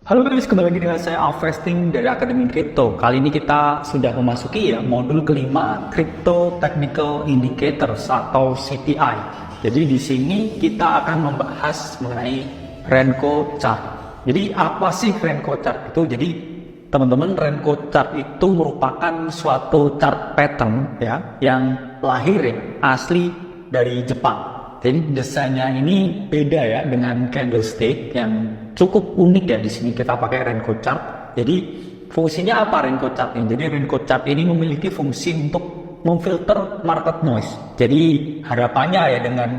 Halo guys, kembali lagi dengan saya Alvesting dari Akademi Crypto. Kali ini kita sudah memasuki modul kelima Crypto Technical Indicators atau CTI. Jadi di sini kita akan membahas mengenai Renko Chart. Jadi apa sih Renko Chart itu? Jadi teman-teman, Renko Chart itu merupakan suatu chart pattern yang lahir asli dari Jepang. Jadi desainnya ini beda dengan candlestick yang cukup unik di sini kita pakai Renko Chart. Jadi fungsinya apa Renko Chart ini? Jadi Renko Chart ini memiliki fungsi untuk memfilter market noise. Jadi harapannya dengan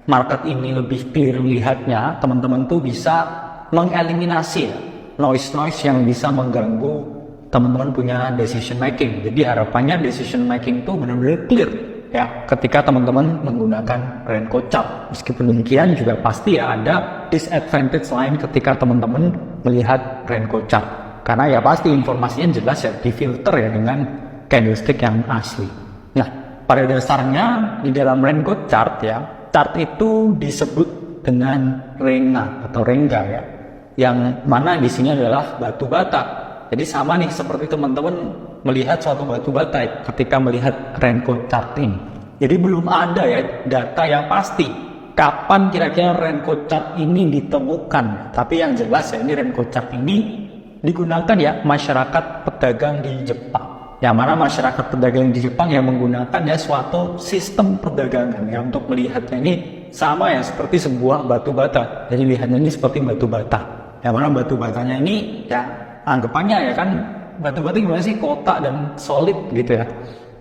market ini lebih clear melihatnya, teman-teman tuh bisa mengeliminasi noise-noise yang bisa mengganggu teman-teman punya decision making. Jadi harapannya decision making tuh benar-benar clear ketika teman-teman menggunakan Renko Chart. Meskipun demikian juga pasti ada disadvantage lain ketika teman-teman melihat Renko Chart, karena pasti informasinya jelas difilter dengan candlestick yang asli. Nah, pada dasarnya di dalam Renko Chart chart itu disebut dengan renga atau rengga yang mana di sini adalah batu bata. Jadi sama nih seperti teman-teman melihat suatu batu bata ketika melihat Renko Chart ini. Jadi belum ada data yang pasti kapan kira-kira Renko Chart ini ditemukan. Tapi yang jelas ini Renko Chart ini digunakan masyarakat pedagang di Jepang. Yang mana masyarakat pedagang di Jepang yang menggunakan suatu sistem perdagangan untuk melihatnya ini sama seperti sebuah batu bata. Jadi lihatnya ini seperti batu bata. Yang mana batu batanya ini anggapannya kan batu bata gimana sih, kotak dan solid gitu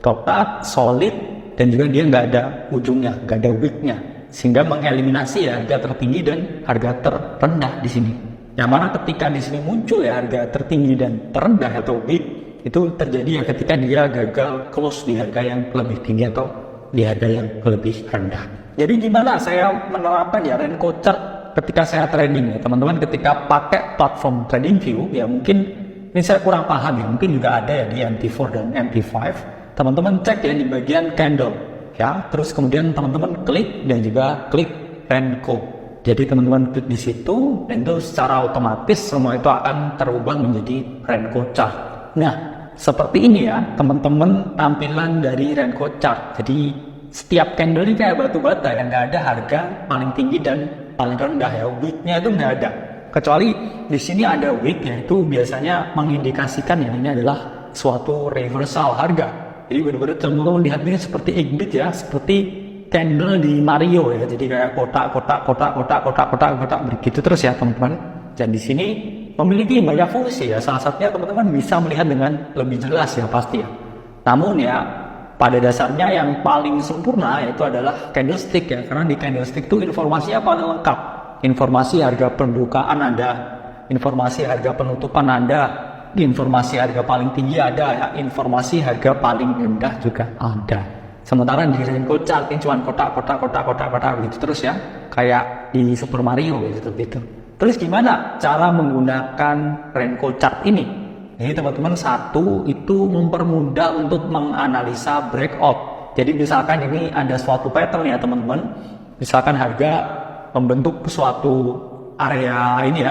kotak, solid, dan juga dia nggak ada ujungnya, nggak ada wicknya, sehingga mengeliminasi harga tertinggi dan harga terendah di sini. Yang mana ketika di sini muncul harga tertinggi dan terendah atau wick, itu terjadi ketika dia gagal close di harga yang lebih tinggi atau di harga yang lebih rendah. Jadi gimana saya menerapkan Renko Chart ketika saya trading teman-teman? Ketika pakai platform TradingView mungkin ini saya kurang paham mungkin juga ada di MT4 dan MT5. Teman-teman cek di bagian candle terus kemudian teman-teman klik dan juga klik Renko. Jadi teman-teman klik di situ dan itu secara otomatis semua itu akan terubah menjadi Renko Chart. Nah, seperti ini teman-teman tampilan dari Renko Chart. Jadi setiap candle ini kayak batu bata nggak ada harga paling tinggi dan paling rendah wicknya itu nggak ada. Kecuali di sini ada wick itu biasanya mengindikasikan ini adalah suatu reversal harga. Jadi benar-benar teman-teman lihat ini seperti Igbit seperti candle di Mario Jadi kayak kotak begitu terus teman-teman. Dan di sini memiliki banyak fungsi salah satunya teman-teman bisa melihat dengan lebih jelas pasti Namun pada dasarnya yang paling sempurna itu adalah candlestick karena di candlestick itu informasinya paling lengkap. Informasi harga pembukaan ada, informasi harga penutupan ada, informasi harga paling tinggi ada, informasi harga paling rendah juga ada. Sementara di Renko Chart ini cuma kotak gitu terus kayak di Super Mario gitu. Terus gimana cara menggunakan Renko Chart ini? Jadi teman-teman, satu itu mempermudah untuk menganalisa breakout. Jadi misalkan ini ada suatu pattern teman-teman, misalkan harga membentuk suatu area ini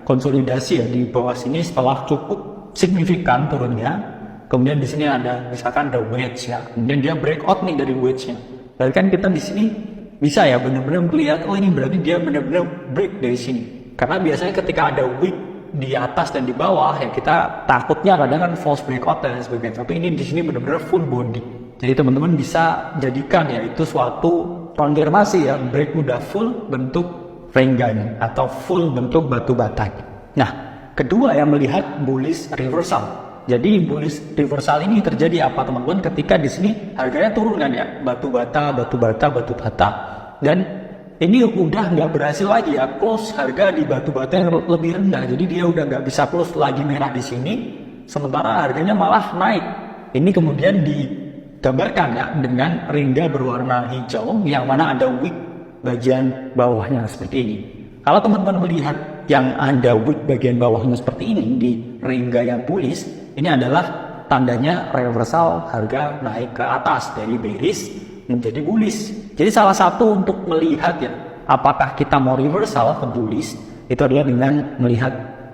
konsolidasi di bawah sini setelah cukup signifikan turunnya. Kemudian di sini ada misalkan ada wedge kemudian dia breakout nih dari wedge-nya. Berarti kan kita di sini bisa benar-benar melihat ini berarti dia benar-benar break dari sini. Karena biasanya ketika ada wick di atas dan di bawah kita takutnya kadang kan false breakout dan sebagainya. Tapi ini di sini benar-benar full body. Jadi teman-teman bisa jadikan itu suatu konfirmasi break udah full bentuk rengganya atau full bentuk batu bata. Nah, kedua melihat bullish reversal. Jadi bullish reversal ini terjadi apa teman-teman? Ketika di sini harganya turun batu bata, dan ini udah nggak berhasil lagi close harga di batu bata yang lebih rendah. Jadi dia udah nggak bisa close lagi merah di sini, sementara harganya malah naik. Ini kemudian digambarkan dengan rengga berwarna hijau yang mana ada wick bagian bawahnya seperti ini. Kalau teman-teman melihat yang ada wick bagian bawahnya seperti ini di rengga yang bullish, ini adalah tandanya reversal harga naik ke atas dari bearish menjadi bullish. Jadi salah satu untuk melihat apakah kita mau reversal ke bullish itu adalah dengan melihat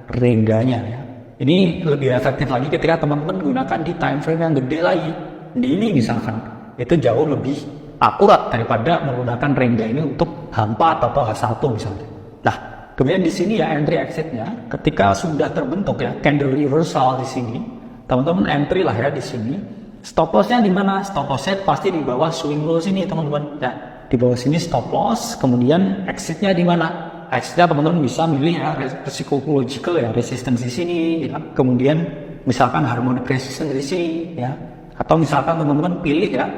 rengganya ya. Ini lebih efektif lagi ketika teman-teman gunakan di time frame yang gede lagi. Di ini misalkan, itu jauh lebih akurat daripada menggunakan rengga ini untuk H4 atau H1 misalnya. Nah, kemudian di sini ya entry exitnya, ketika sudah terbentuk ya candle reversal di sini, teman-teman entry lah ya di sini. Stop lossnya di mana? Stop lossnya pasti di bawah swing low sini teman-teman. Ya, di bawah sini stop loss, kemudian exitnya di mana? Exitnya teman-teman bisa milih ya psychological ya, resistance di sini ya. Kemudian misalkan harmonic resistance di sini ya, atau misalkan teman-teman pilih ya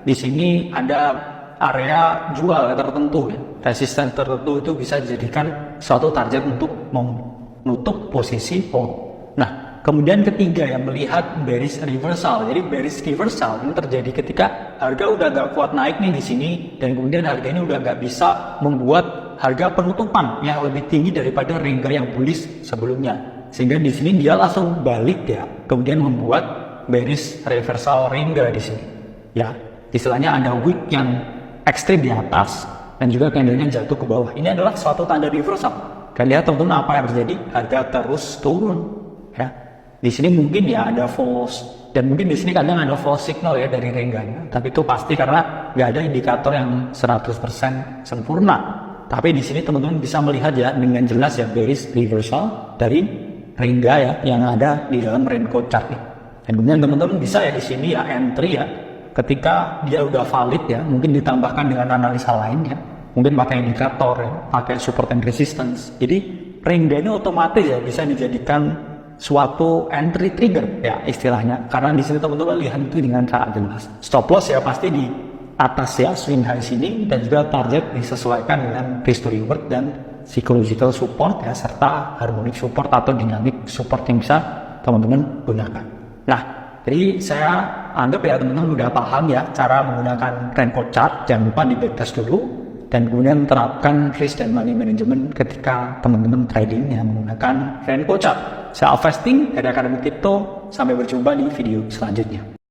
di sini ada area jual tertentu ya, resistance tertentu, itu bisa dijadikan suatu target untuk menutup posisi hold. Nah, kemudian ketiga yang melihat bearish reversal. Jadi bearish reversal ini terjadi ketika harga udah gak kuat naik nih di sini, dan kemudian harga ini udah gak bisa membuat harga penutupan yang lebih tinggi daripada rengga yang bullish sebelumnya, sehingga di sini dia langsung balik ya, kemudian membuat bearish reversal rengga di sini ya. Istilahnya ada wick yang ekstrim di atas dan juga candlenya jatuh ke bawah. Ini adalah suatu tanda reversal. Kalian lihat teman-teman apa yang terjadi? Harga terus turun ya. Di sini mungkin ya ada false, dan mungkin di sini kadang ada false signal ya dari rengganya, tapi itu pasti karena nggak ada indikator yang 100% sempurna. Tapi di sini teman-teman bisa melihat ya dengan jelas ya bearish reversal dari rengga ya yang ada di dalam Renko chart nih. Dan kemudian teman-teman bisa ya di sini ya entry ya ketika dia udah valid ya, mungkin ditambahkan dengan analisa lain ya, mungkin pakai indikator ya, pakai support and resistance. Jadi rengga ini otomatis ya bisa dijadikan suatu entry trigger ya istilahnya, karena di sini teman-teman lihat itu dengan sangat jelas. Stop loss ya pasti di atas ya swing high sini, dan juga target disesuaikan dengan risk to reward dan psychological support ya, serta harmonic support atau dynamic support yang bisa teman-teman gunakan. Nah, jadi saya anggap ya teman-teman udah paham ya cara menggunakan Renko chart. Jangan lupa di backtest dulu, dan kemudian terapkan risk dan money management ketika teman-teman trading yang menggunakan Renko chart. Saya Alvesting dari Akademi Crypto. Sampai berjumpa di video selanjutnya.